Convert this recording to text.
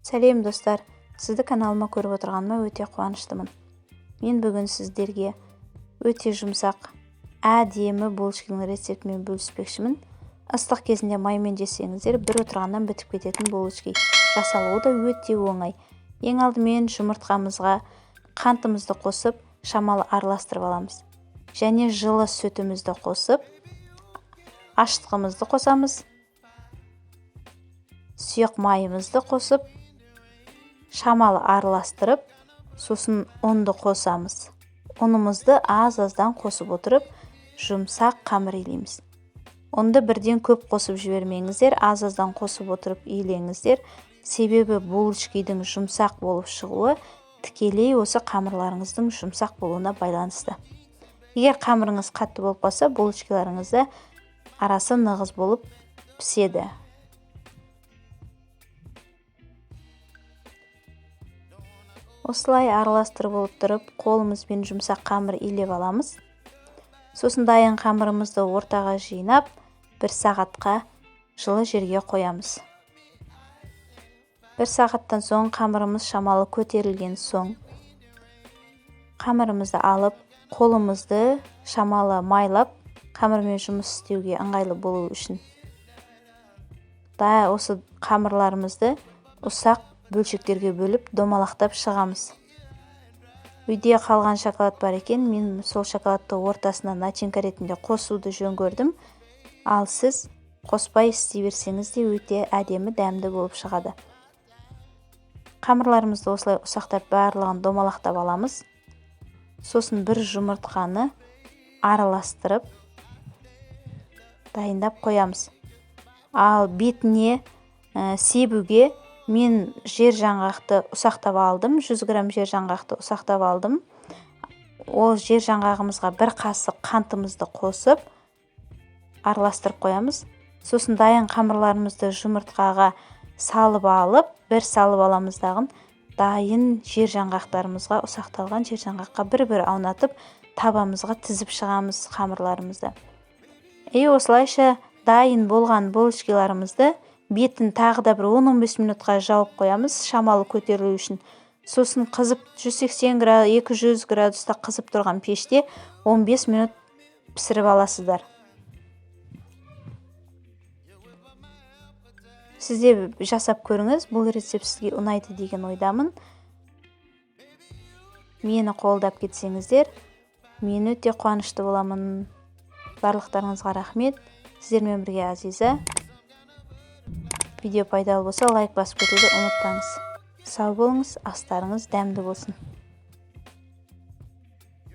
Сәлем достар, сізді каналыма көріп отырғаныма өте қуаныштымын. Мен бүгін сіздерге өте жұмсақ, әдемі булочканың рецептімен бөліспекшімін. Ыстық кезінде маймен жесеңіздер, бір отырғаннан бітіп кететін булочка. Жасалуы да өте оңай. Ең алдымен жұмыртқамызға қантымызды қосып, шамалы араластырып аламыз. Және жылы сүтімізді қосып, ашытқымызды қосамыз. Сұйық майымызды қосып, шамалы араластырып, сосын ұнды қосамыз. Ұнымызды аз-аздан қосып отырып, жұмсақ қамыр илейміз. Ұнды бірден көп қосып жібермеңіздер, аз-аздан қосып отырып илеңіздер. Себебі булочканың жұмсақ болып шығуы тікелей осы қамырларыңыздың жұмсақ болуына байланысты. Егер қамырыңыз қатты болып қалса, булочкаларыңызда арасы нығыз болып піседі. Осылай араластырып отырып, қолымызбен жұмсақ қамыр илеп аламыз. Сосын дайын қамырымызды ортаға жинап, 1 сағатқа жылы жерге қоямыз. 1 сағаттан соң қамырымыз шамалы көтерілген соң, қамырымызды алып, қолымызды шамалы майлап, қамырмен жұмыс істеуге ыңғайлы болу үшін. Осы қамырларымызды ұсақ бөлшектерге бөліп, домалақтап шығамыз. Үйде қалған шоколад бар екен, мен сол шоколадты ортасына начинка ретінде қосуды жөн көрдім. Ал сіз қоспай істей берсеңіз де өте әдемі дәмді болып шығады. Қамырларымызды осылай ұсақтап барлығын домалақтап аламыз. Сосын бір жұмыртқаны араластырып, дайындап қоямыз. Ал бетіне себуге мен жер жаңғақты ұсақтап алдым, 100 грамм жер жаңғақты ұсақтап алдым. Ол жер жаңғағымызға 1 қасық қантымызды қосып, араластырып қоямыз. Сосын дайын қамырларымызды жұмыртқаға салып алып, бір салып аламыздағын дайын жер жаңғақтарымызға, ұсақталған жер жаңғаққа бір-бір аунатып, табамызға тізіп шығамыз қамырларымызды. Осылайша дайын болған булочкаларымызды бетін тағы да бір 10-15 минутқа жауып қоямыз, шамалы көтерілу үшін. Сосын қызып 180 градус, 200 градуста қызып тұрған пеште 15 минут пісіріп аласыздар. Сізде жасап көріңіз, бұл рецепт сізге ұнайды деген ойдамын. Мені қолдап кетсеңіздер, мен өте қуанышты боламын. Барлықтарыңызға рахмет. Сіздермен бірге Азиза. Видео пайдалы болса, лайк басып кетуді ұмытпаңыз. Сау болыңыз, астарыңыз дәмді болсын.